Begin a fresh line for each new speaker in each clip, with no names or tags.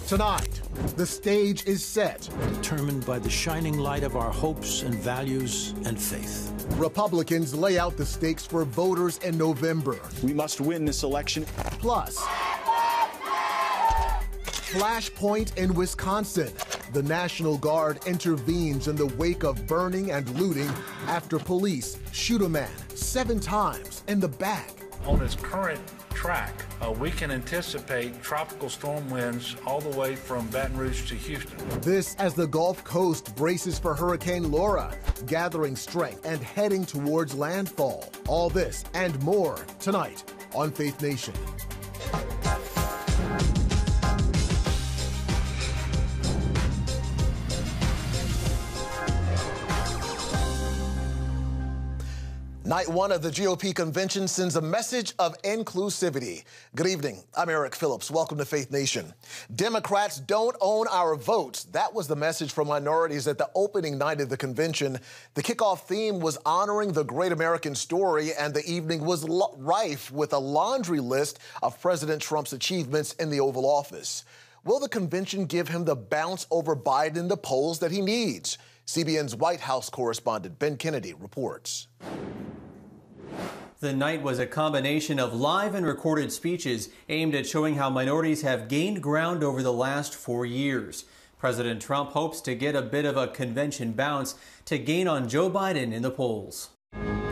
Tonight, the stage is set.
Determined by the shining light of our hopes and values and faith.
Republicans lay out the stakes for voters in November.
We must win this election.
Plus, FLASHPOINT in Wisconsin. The National Guard intervenes in the wake of burning and looting after police shoot a man 7 times in the back.
On its current track, we can anticipate tropical storm winds all the way from Baton Rouge to Houston.
This as the Gulf Coast braces for Hurricane Laura, gathering strength and heading towards landfall. All this and more tonight on Faith Nation. Night one of the GOP convention sends a message of inclusivity. Good evening. I'm Eric Phillips. Welcome to Faith Nation. Democrats don't own our votes. That was the message from minorities at the opening night of the convention. The kickoff theme was honoring the great American story, and the evening was rife with a laundry list of President Trump's achievements in the Oval Office. Will the convention give him the bounce over Biden in the polls that he needs? CBN's White House correspondent Ben Kennedy reports.
The night was a combination of live and recorded speeches aimed at showing how minorities have gained ground over the last 4 years. President Trump hopes to get a bit of a convention bounce to gain on Joe Biden in the polls.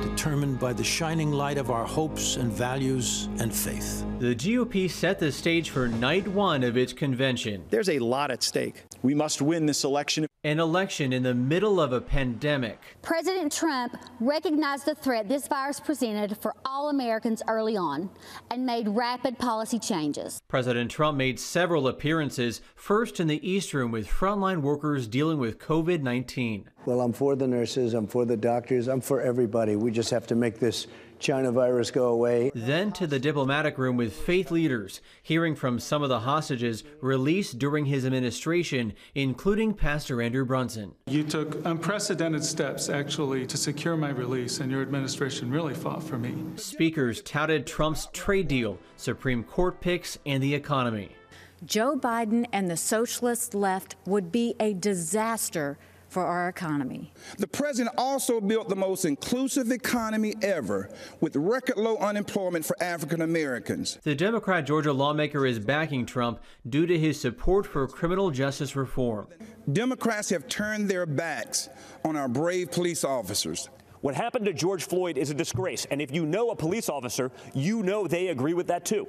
Determined by the shining light of our hopes and values and faith.
The GOP set the stage for night one of its convention.
There's a lot at stake. We must win this election.
An election in the middle of a pandemic.
President Trump recognized the threat this virus presented for all Americans early on and made rapid policy changes.
President Trump made several appearances, first in the East Room with frontline workers dealing with COVID-19.
Well, I'm for the nurses, I'm for the doctors, I'm for everybody. We just have to make this China virus go away.
Then to the diplomatic room with faith leaders, hearing from some of the hostages released during his administration, including Pastor Andrew Brunson.
You took unprecedented steps, actually, to secure my release, and your administration really fought for me.
Speakers touted Trump's trade deal, Supreme Court picks, and the economy.
Joe Biden and the socialist left would be a disaster for our economy.
The president also built the most inclusive economy ever, with record low unemployment for African Americans.
The Democrat Georgia lawmaker is backing Trump due to his support for criminal justice reform.
Democrats have turned their backs on our brave police officers.
What happened to George Floyd is a disgrace, and if you know a police officer, you know they agree with that too.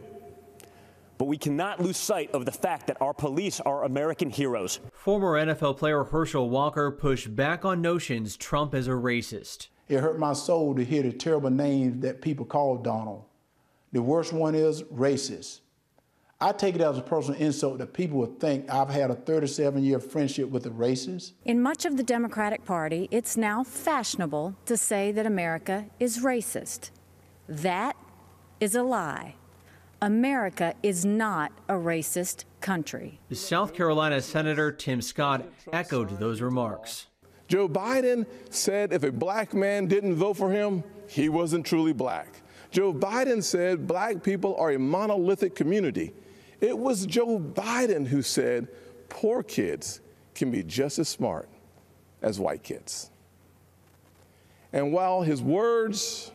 But we cannot lose sight of the fact that our police are American heroes.
Former NFL player Herschel Walker pushed back on notions Trump is a racist.
It hurt my soul to hear the terrible names that people call Donald. The worst one is racist. I take it as a personal insult that people would think I've had a 37-year friendship with a racist.
In much of the Democratic Party, it's now fashionable to say that America is racist. That is a lie. America is not a racist country.
South Carolina Senator Tim Scott echoed those remarks.
Joe Biden said if a black man didn't vote for him, he wasn't truly black. Joe Biden said black people are a monolithic community. It was Joe Biden who said poor kids can be just as smart as white kids. And while his words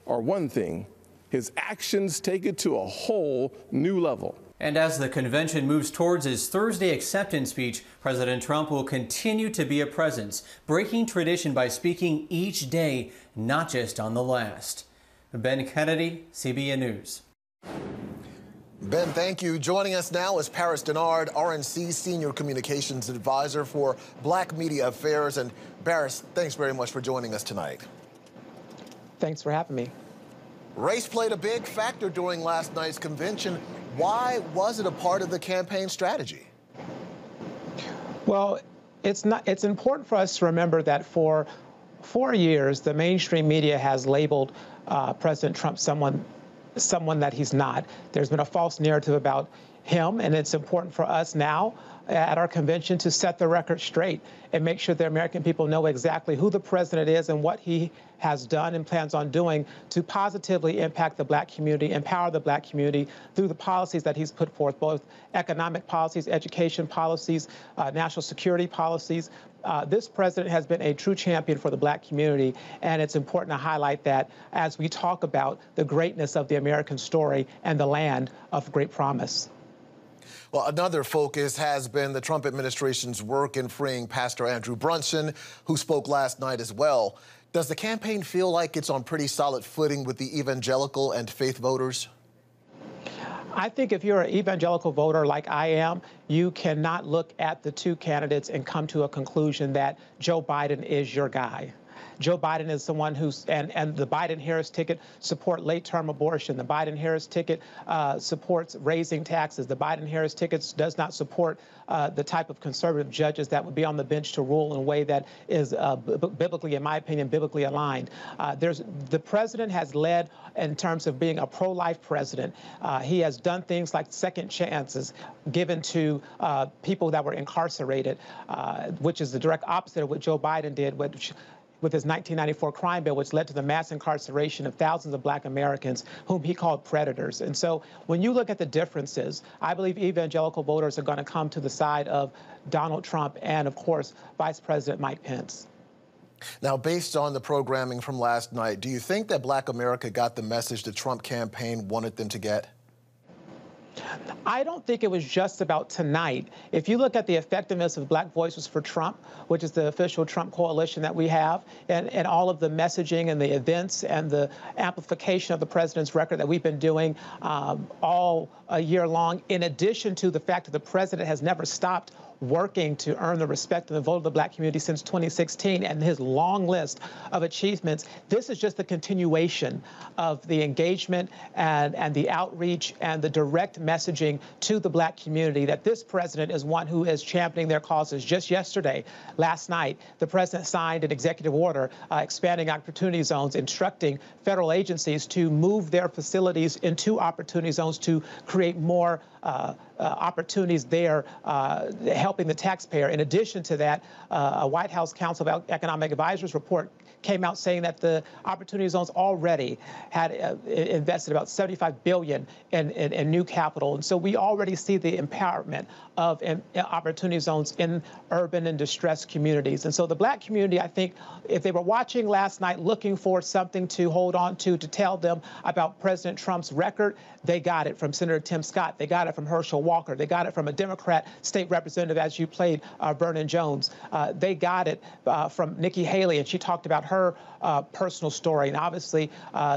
are one thing, his actions take it to a whole new level.
And as the convention moves towards his Thursday acceptance speech, President Trump will continue to be a presence, breaking tradition by speaking each day, not just on the last. Ben Kennedy, CBN News.
Ben, thank you. Joining us now is Paris Denard, RNC Senior Communications Advisor for Black Media Affairs. And Paris, thanks very much for joining us tonight.
Thanks for having me.
Race played a big factor during last night's convention. Why was it a part of the campaign strategy?
Well, it's important for us to remember that for 4 years, the mainstream media has labeled President Trump someone that he's not. There's been a false narrative about him, and it's important for us now at our convention to set the record straight and make sure the American people know exactly who the president is and what he has done and plans on doing to positively impact the black community, empower the black community through the policies that he's put forth, both economic policies, education policies, national security policies. This president has been a true champion for the black community, and it's important to highlight that as we talk about the greatness of the American story and the land of great promise.
Well, another focus has been the Trump administration's work in freeing Pastor Andrew Brunson, who spoke last night as well. Does the campaign feel like it's on pretty solid footing with the evangelical and faith voters?
I think if you're an evangelical voter like I am, you cannot look at the two candidates and come to a conclusion that Joe Biden is your guy. Joe Biden is someone who's, and the Biden-Harris ticket support late-term abortion. The Biden-Harris ticket supports raising taxes. The Biden-Harris ticket does not support the type of conservative judges that would be on the bench to rule in a way that is biblically, in my opinion, biblically aligned. The president has led in terms of being a pro-life president. He has done things like second chances given to people that were incarcerated, which is the direct opposite of what Joe Biden did, with his 1994 crime bill, which led to the mass incarceration of thousands of black Americans whom he called predators. And so when you look at the differences, I believe evangelical voters are going to come to the side of Donald Trump and, of course, Vice President Mike Pence.
Now, based on the programming from last night, do you think that black America got the message the Trump campaign wanted them to get?
I don't think it was just about tonight. If you look at the effectiveness of Black Voices for Trump, which is the official Trump coalition that we have, and all of the messaging and the events and the amplification of the president's record that we've been doing all year long, in addition to the fact that the president has never stopped working to earn the respect and the vote of the black community since 2016 and his long list of achievements, this is just the continuation of the engagement and the outreach and the direct messaging to the black community that this president is one who is championing their causes. Just yesterday, last night, the president signed an executive order expanding opportunity zones, instructing federal agencies to move their facilities into opportunity zones to create more opportunities there, helping the taxpayer. In addition to that, a White House Council of Economic Advisors report came out saying that the opportunity zones already had invested about $75 billion in new capital. And so we already see the empowerment of opportunity zones in urban and distressed communities. And so the black community, I think, if they were watching last night looking for something to hold on to tell them about President Trump's record, they got it from Senator Tim Scott. They got it from Herschel Walker. They got it from a Democrat state representative, as you played, Vernon Jones. They got it from Nikki Haley, and she talked about her personal story. And obviously,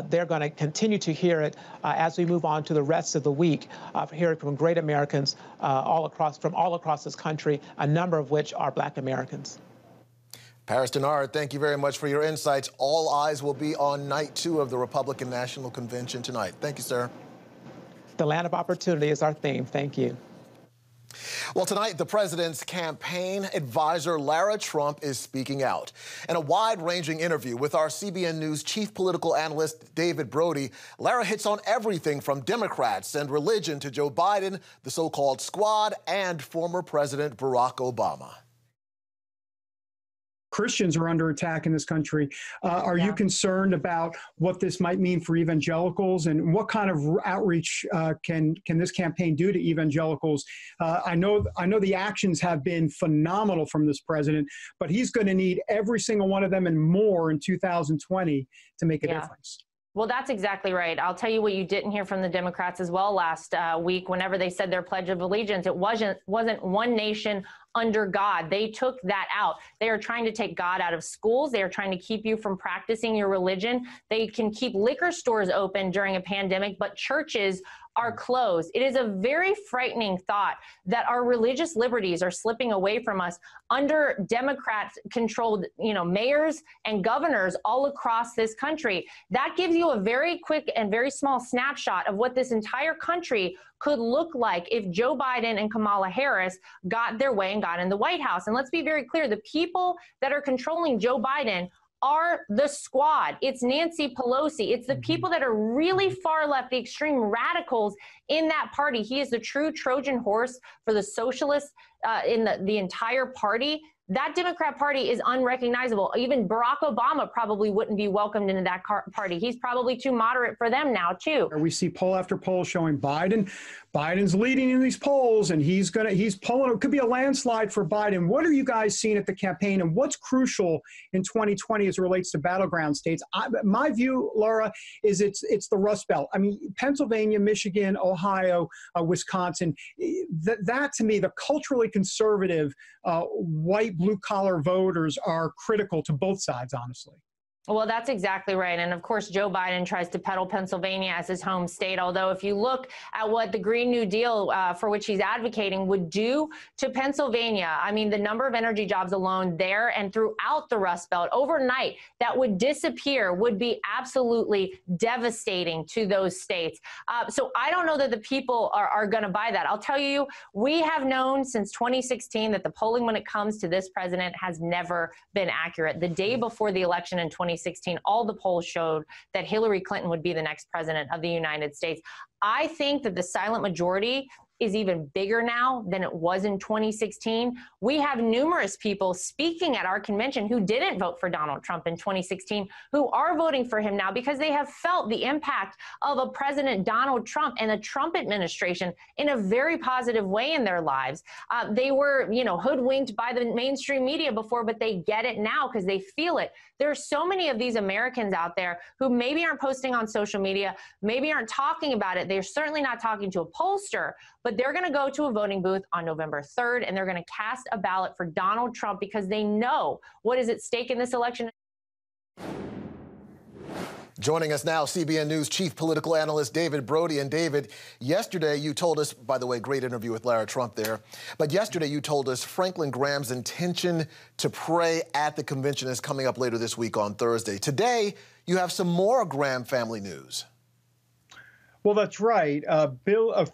they're going to continue to hear it as we move on to the rest of the week, hearing from great Americans from all across this country, a number of which are black Americans.
Paris Denard, thank you very much for your insights. All eyes will be on night 2 of the Republican National Convention tonight. Thank you, sir.
The land of opportunity is our theme. Thank you.
Well, tonight, the president's campaign advisor, Lara Trump, is speaking out. In a wide-ranging interview with our CBN News chief political analyst, David Brody, Lara hits on everything from Democrats and religion to Joe Biden, the so-called squad, and former President Barack Obama.
Christians are under attack in this country. Are you concerned about what this might mean for evangelicals, and what kind of outreach can this campaign do to evangelicals? I know the actions have been phenomenal from this president, but he's going to need every single one of them and more in 2020 to make a difference.
Well, that's exactly right. I'll tell you what you didn't hear from the Democrats as well last week. Whenever they said their Pledge of Allegiance, it wasn't one nation under God. They took that out. They are trying to take God out of schools. They are trying to keep you from practicing your religion. They can keep liquor stores open during a pandemic, but churches are closed. It is a very frightening thought that our religious liberties are slipping away from us under Democrat-controlled, mayors and governors all across this country. That gives you a very quick and very small snapshot of what this entire country could look like if Joe Biden and Kamala Harris got their way and got in the White House. And let's be very clear, the people that are controlling Joe Biden are the squad. It's Nancy Pelosi. It's the people that are really far left, the extreme radicals in that party. He is the true Trojan horse for the socialists in the entire party. That Democrat Party is unrecognizable. Even Barack Obama probably wouldn't be welcomed into that party. He's probably too moderate for them now, too.
We see poll after poll showing Biden's leading in these polls, and he's polling. It could be a landslide for Biden. What are you guys seeing at the campaign, and what's crucial in 2020 as it relates to battleground states? My view, Laura, is it's the Rust Belt. I mean, Pennsylvania, Michigan, Ohio, Wisconsin. That to me, the culturally conservative, white, blue-collar voters are critical to both sides, honestly.
Well, that's exactly right. And of course, Joe Biden tries to peddle Pennsylvania as his home state. Although if you look at what the Green New Deal for which he's advocating would do to Pennsylvania, I mean, the number of energy jobs alone there and throughout the Rust Belt overnight that would disappear would be absolutely devastating to those states. So I don't know that the people are going to buy that. I'll tell you, we have known since 2016 that the polling when it comes to this president has never been accurate. The day before the election in 2016, all the polls showed that Hillary Clinton would be the next president of the United States. I think that the silent majority is even bigger now than it was in 2016. We have numerous people speaking at our convention who didn't vote for Donald Trump in 2016, who are voting for him now because they have felt the impact of a President Donald Trump and the Trump administration in a very positive way in their lives. They were, hoodwinked by the mainstream media before, but they get it now because they feel it. There are so many of these Americans out there who maybe aren't posting on social media, maybe aren't talking about it. They're certainly not talking to a pollster, but they're going to go to a voting booth on November 3rd, and they're going to cast a ballot for Donald Trump because they know what is at stake in this election.
Joining us now, CBN News Chief Political Analyst David Brody. And David, yesterday you told us, by the way, great interview with Lara Trump there, but yesterday you told us Franklin Graham's intention to pray at the convention is coming up later this week on Thursday. Today, you have some more Graham family news.
Well, that's right.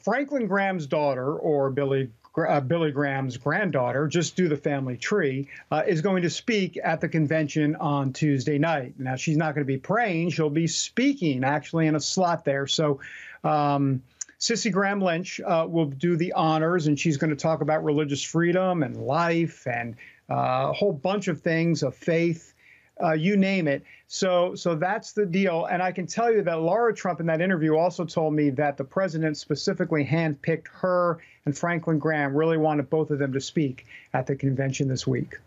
Franklin Graham's daughter, or Billy Graham's granddaughter, just do the family tree, is going to speak at the convention on Tuesday night. Now, she's not going to be praying. She'll be speaking, actually, in a slot there. So Sissy Graham Lynch will do the honors, and she's going to talk about religious freedom and life and a whole bunch of things of faith. You name it. So that's the deal. And I can tell you that Lara Trump in that interview also told me that the president specifically handpicked her and Franklin Graham, really wanted both of them to speak at the convention this week.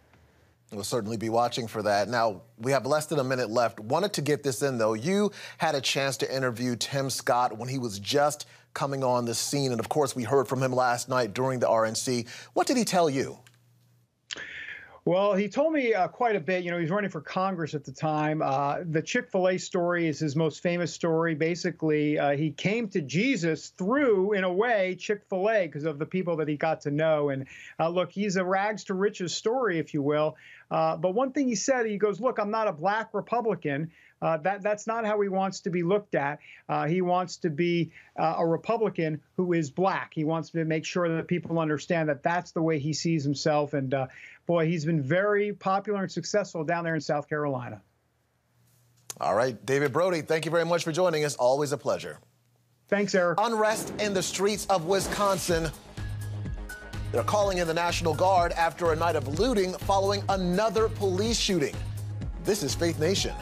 We'll certainly be watching for that. Now, we have less than a minute left. Wanted to get this in, though. You had a chance to interview Tim Scott when he was just coming on the scene. And, of course, we heard from him last night during the RNC. What did he tell you?
Well, he told me quite a bit. He was running for Congress at the time. The Chick-fil-A story is his most famous story. Basically, he came to Jesus through, in a way, Chick-fil-A because of the people that he got to know. And look, he's a rags to riches story, if you will. But one thing he said, he goes, look, I'm not a black Republican. That's not how he wants to be looked at. He wants to be a Republican who is black. He wants to make sure that people understand that that's the way he sees himself. And boy, he's been very popular and successful down there in South Carolina.
All right, David Brody, thank you very much for joining us. Always a pleasure.
Thanks, Eric.
Unrest in the streets of Wisconsin. They're calling in the National Guard after a night of looting following another police shooting. This is Faith Nation.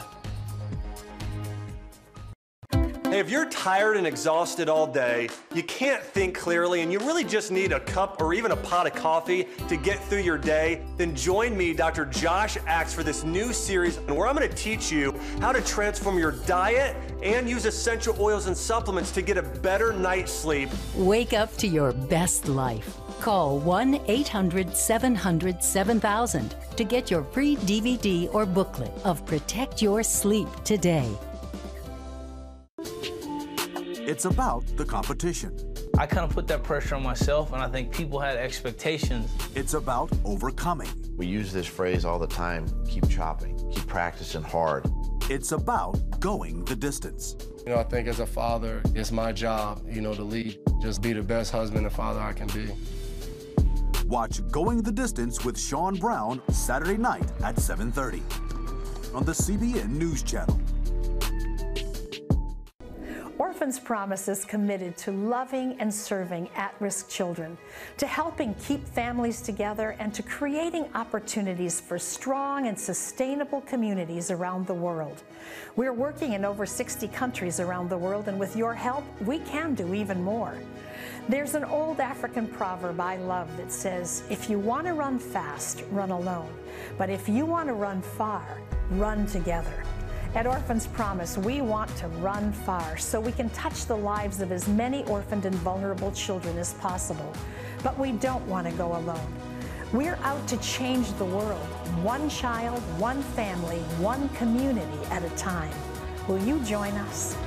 Hey, if you're tired and exhausted all day, you can't think clearly, and you really just need a cup or even a pot of coffee to get through your day, then join me, Dr. Josh Axe, for this new series where I'm going to teach you how to transform your diet and use essential oils and supplements to get a better night's sleep.
Wake up to your best life. Call 1-800-700-7000 to get your free DVD or booklet of Protect Your Sleep today.
It's about the competition.
I kind of put that pressure on myself, and I think people had expectations.
It's about overcoming.
We use this phrase all the time, keep chopping, keep practicing hard.
It's about going the distance.
I think as a father, it's my job, to lead, just be the best husband and father I can be.
Watch Going the Distance with Sean Brown Saturday night at 7:30. on the CBN News Channel.
Orphans Promise is committed to loving and serving at-risk children, to helping keep families together, and to creating opportunities for strong and sustainable communities around the world. We're working in over 60 countries around the world, and with your help, we can do even more. There's an old African proverb I love that says, if you want to run fast, run alone. But if you want to run far, run together. At Orphans Promise, we want to run far so we can touch the lives of as many orphaned and vulnerable children as possible. But we don't want to go alone. We're out to change the world, one child, one family, one community at a time. Will you join us?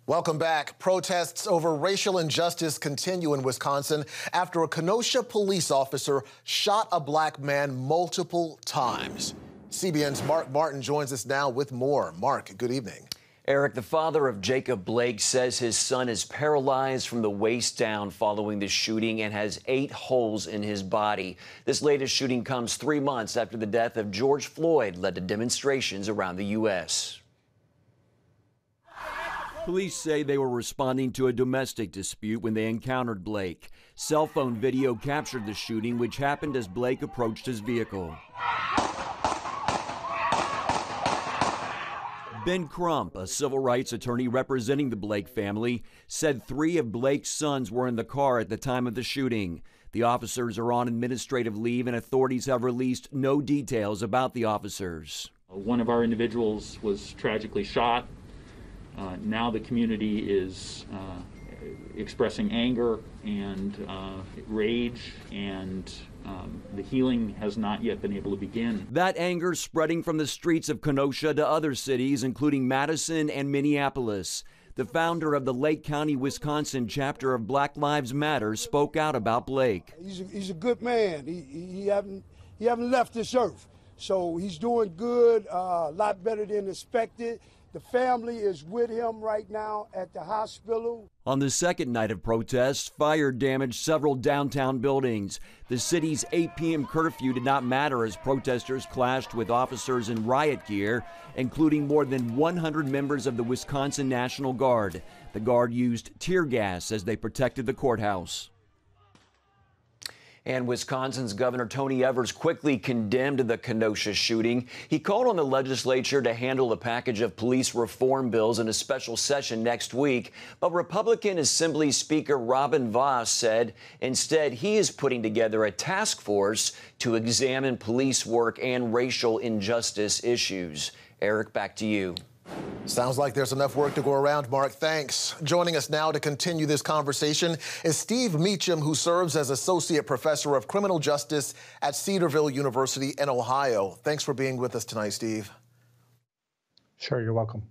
Welcome back. Protests over racial injustice continue in Wisconsin after a Kenosha police officer shot a black man multiple times. CBN's Mark Martin joins us now with more. Mark, good evening.
Eric, the father of Jacob Blake, says his son is paralyzed from the waist down following the shooting and has 8 holes in his body. This latest shooting comes 3 months after the death of George Floyd led to demonstrations around the U.S. Police say they were responding to a domestic dispute when they encountered Blake. Cell phone video captured the shooting, which happened as Blake approached his vehicle. Ben Crump, a civil rights attorney representing the Blake family, said 3 of Blake's sons were in the car at the time of the shooting. The officers are on administrative leave, and authorities have released no details about the officers.
One of our individuals was tragically shot. Now the community is expressing anger and rage, and the healing has not yet been able to begin.
That anger spreading from the streets of Kenosha to other cities, including Madison and Minneapolis. The founder of the Lake County, Wisconsin chapter of Black Lives Matter spoke out about Blake.
He's a good man. He haven't left this earth, so he's doing good, a lot better than expected. The family is with him right now at the hospital.
On the second night of protests, fire damaged several downtown buildings. The city's 8 p.m. curfew did not matter as protesters clashed with officers in riot gear, including more than 100 members of the Wisconsin National Guard. The Guard used tear gas as they protected the courthouse. And Wisconsin's Governor Tony Evers quickly condemned the Kenosha shooting. He called on the legislature to handle a package of police reform bills in a special session next week. But Republican Assembly Speaker Robin Vos said instead he is putting together a task force to examine police work and racial injustice issues. Eric, back to you.
Sounds like there's enough work to go around, Mark. Thanks. Joining us now to continue this conversation is Steve Meacham, who serves as Associate Professor of Criminal Justice at Cedarville University in Ohio. Thanks for being with us tonight, Steve.
Sure, you're welcome.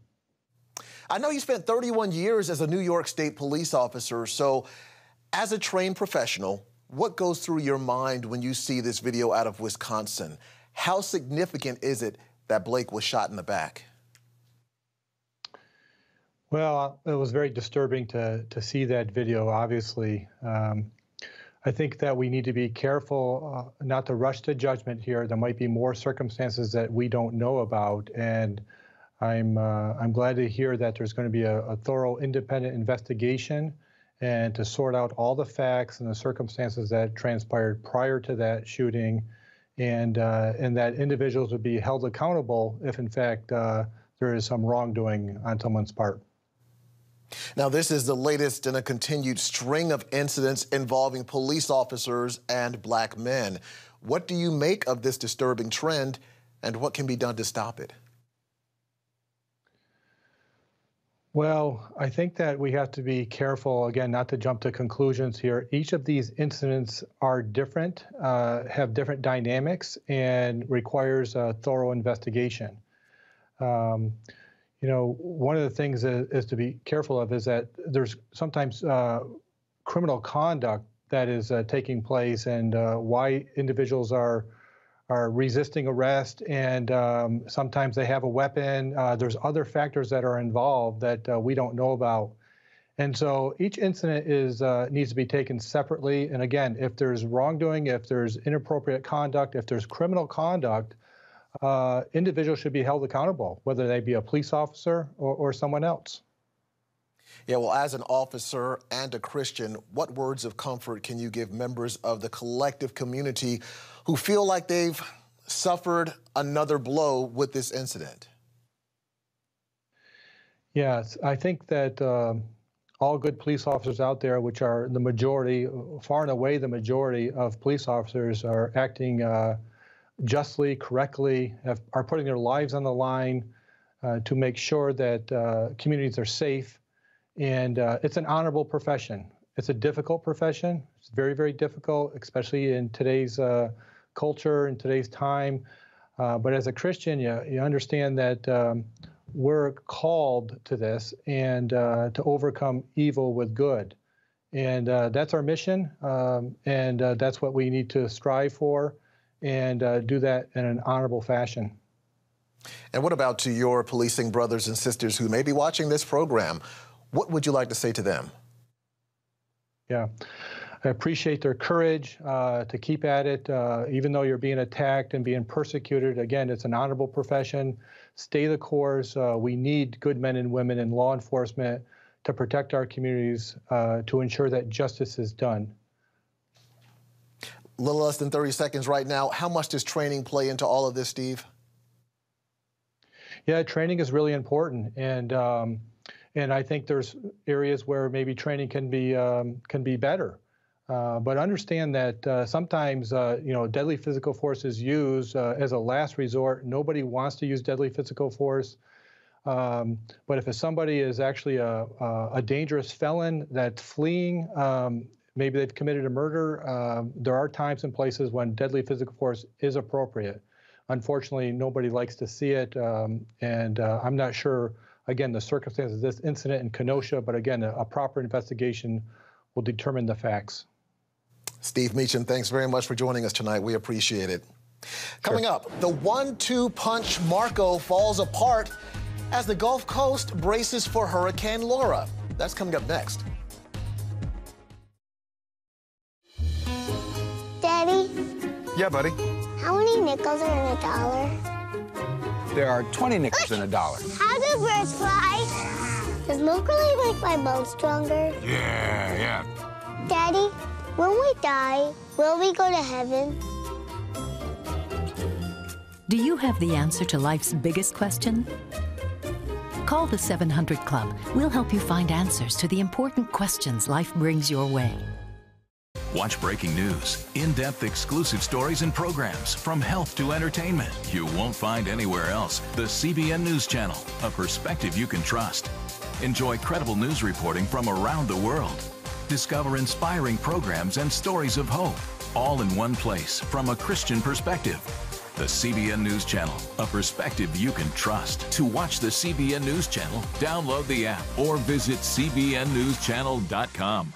I know you spent 31 years as a New York State police officer, so as a trained professional, what goes through your mind when you see this video out of Wisconsin? How significant is it that Blake was shot in the back?
Well, it was very disturbing to see that video, obviously. I think that we need to be careful not to rush to judgment here. There might be more circumstances that we don't know about, and I'm glad to hear that there's going to be a thorough independent investigation and to sort out all the facts and the circumstances that transpired prior to that shooting, and that individuals would be held accountable if, in fact, there is some wrongdoing on someone's part.
Now, this is the latest in a continued string of incidents involving police officers and black men. What do you make of this disturbing trend, and what can be done to stop it?
Well, I think that we have to be careful, again, not to jump to conclusions here. Each of these incidents are different, have different dynamics, and requires a thorough investigation. You know, one of the things is to be careful of is that there's sometimes criminal conduct that is taking place, and why individuals are are resisting arrest, and sometimes they have a weapon. There's other factors that are involved that we don't know about. And so each incident needs to be taken separately. And again, if there's wrongdoing, if there's inappropriate conduct, if there's criminal conduct, individuals should be held accountable, whether they be a police officer or someone else.
Yeah, well, as an officer and a Christian, what words of comfort can you give members of the collective community who feel like they've suffered another blow with this incident?
Yes, I think that all good police officers out there, which are the majority, far and away the majority of police officers, are acting justly, correctly, are putting their lives on the line to make sure that communities are safe. And it's an honorable profession. It's a difficult profession. It's very, very difficult, especially in today's culture, in today's time. But as a Christian, you understand that we're called to this and to overcome evil with good. And that's our mission, and that's what we need to strive for, and do that in an honorable fashion.
And what about to your policing brothers and sisters who may be watching this program? What would you like to say to them?
Yeah, I appreciate their courage to keep at it, even though you're being attacked and being persecuted. Again, it's an honorable profession. Stay the course. We need good men and women in law enforcement to protect our communities, to ensure that justice is done.
A little less than 30 seconds right now. How much does training play into all of this, Steve?
Yeah, training is really important, and I think there's areas where maybe training can be better. But understand that sometimes deadly physical force is used as a last resort. Nobody wants to use deadly physical force. But if somebody is actually a dangerous felon that's fleeing, maybe they've committed a murder, there are times and places when deadly physical force is appropriate. Unfortunately, nobody likes to see it, and I'm not sure, again, the circumstances of this incident in Kenosha, but again, a proper investigation will determine the facts.
Steve Meacham, thanks very much for joining us tonight. We appreciate it. Coming up, the 1-2 punch Marco falls apart as the Gulf Coast braces for Hurricane Laura. That's coming up next.
Daddy?
Yeah, buddy?
How many nickels are in a dollar?
There are 20 nickels in a dollar.
How do birds fly? Does milk really make my bones stronger?
Yeah.
Daddy, when we die, will we go to heaven?
Do you have the answer to life's biggest question? Call the 700 Club. We'll help you find answers to the important questions life brings your way.
Watch breaking news, in-depth exclusive stories and programs from health to entertainment you won't find anywhere else. The CBN News Channel, a perspective you can trust. Enjoy credible news reporting from around the world. Discover inspiring programs and stories of hope, all in one place from a Christian perspective. The CBN News Channel, a perspective you can trust. To watch the CBN News Channel, download the app or visit cbnnewschannel.com.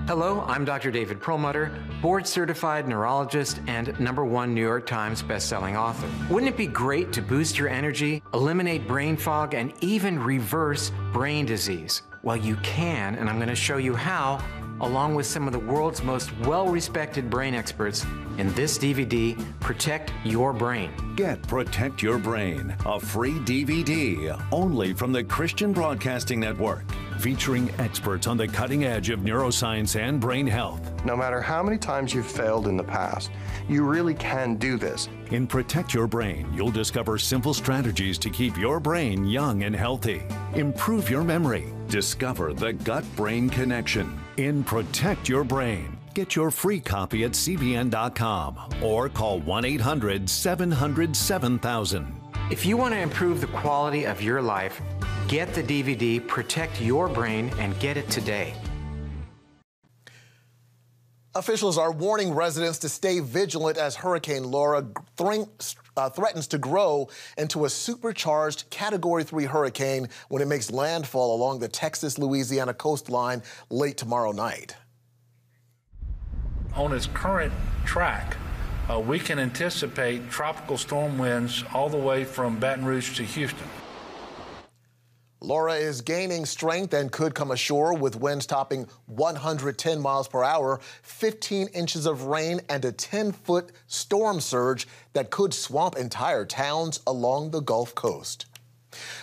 Hello, I'm Dr. David Perlmutter, board-certified neurologist and #1 New York Times bestselling author. Wouldn't it be great to boost your energy, eliminate brain fog, and even reverse brain disease? Well, you can, and I'm going to show you how, along with some of the world's most well-respected brain experts in this DVD, Protect Your Brain.
Get Protect Your Brain, a free DVD only from the Christian Broadcasting Network, featuring experts on the cutting edge of neuroscience and brain health.
No matter how many times you've failed in the past, you really can do this.
In Protect Your Brain, you'll discover simple strategies to keep your brain young and healthy. Improve your memory. Discover the gut-brain connection. In Protect Your Brain, get your free copy at cbn.com or call 1-800-700-7000.
If you want to improve the quality of your life, get the DVD Protect Your Brain and get it today.
Officials are warning residents to stay vigilant as Hurricane Laura threatens to grow into a supercharged Category 3 hurricane when it makes landfall along the Texas-Louisiana coastline late tomorrow night.
On its current track,
we can anticipate tropical storm winds all the way from Baton Rouge to Houston.
Laura is gaining strength and could come ashore with winds topping 110 miles per hour, 15 inches of rain, and a 10-foot storm surge that could swamp entire towns along the Gulf Coast.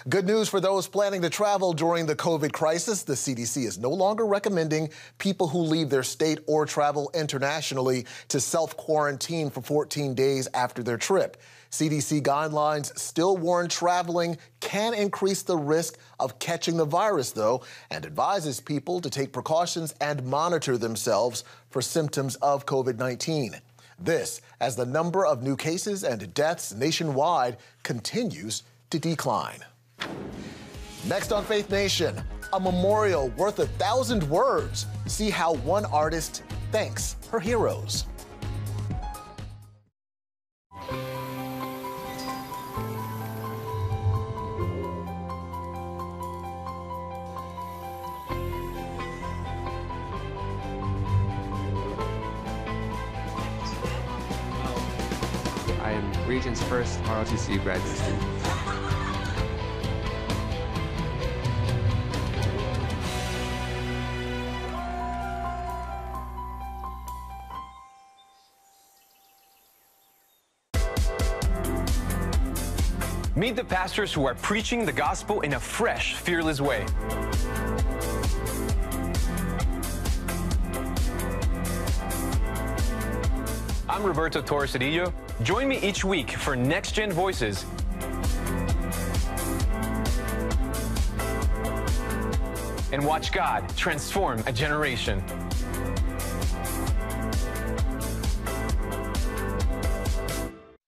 Good news for those planning to travel during the COVID crisis. The CDC is no longer recommending people who leave their state or travel internationally to self-quarantine for 14 days after their trip. CDC guidelines still warn traveling can increase the risk of catching the virus, though, and advises people to take precautions and monitor themselves for symptoms of COVID-19. This as the number of new cases and deaths nationwide continues to decline. Next on Faith Nation, a memorial worth 1,000 words. See how one artist thanks her heroes.
I am Regent's first ROTC graduate student.
Meet the pastors who are preaching the gospel in a fresh, fearless way. I'm Roberto Torresadillo. Join me each week for Next Gen Voices. And watch God transform a generation.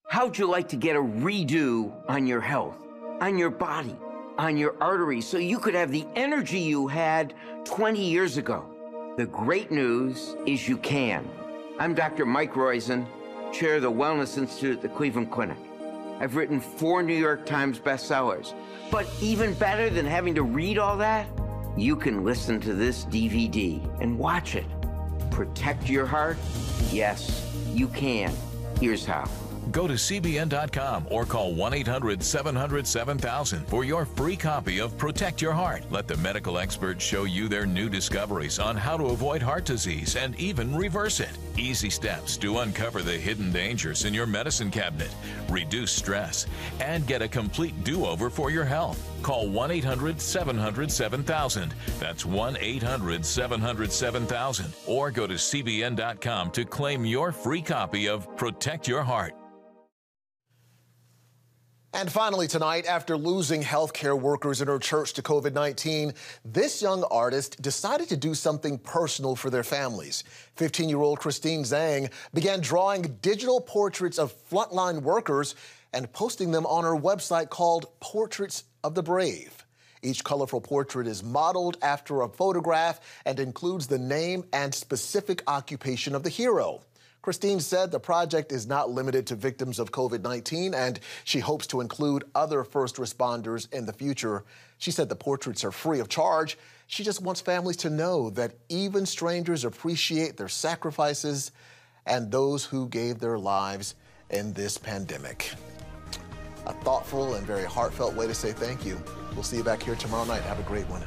How'd you like to get a redo on your health, on your body, on your arteries, so you could have the energy you had 20 years ago? The great news is you can. I'm Dr. Mike Roizen, chair of the Wellness Institute at the Cleveland Clinic. I've written 4 New York Times bestsellers. But even better than having to read all that, you can listen to this DVD and watch it. Protect your heart? Yes, you can. Here's how.
Go to CBN.com or call 1-800-700-7000 for your free copy of Protect Your Heart. Let the medical experts show you their new discoveries on how to avoid heart disease and even reverse it. Easy steps to uncover the hidden dangers in your medicine cabinet, reduce stress, and get a complete do-over for your health. Call 1-800-700-7000. That's 1-800-700-7000. Or go to CBN.com to claim your free copy of Protect Your Heart.
And finally tonight, after losing healthcare workers in her church to COVID-19, this young artist decided to do something personal for their families. 15-year-old Christine Zhang began drawing digital portraits of frontline workers and posting them on her website called Portraits of the Brave. Each colorful portrait is modeled after a photograph and includes the name and specific occupation of the hero. Christine said the project is not limited to victims of COVID-19, and she hopes to include other first responders in the future. She said the portraits are free of charge. She just wants families to know that even strangers appreciate their sacrifices and those who gave their lives in this pandemic. A thoughtful and very heartfelt way to say thank you. We'll see you back here tomorrow night. Have a great one.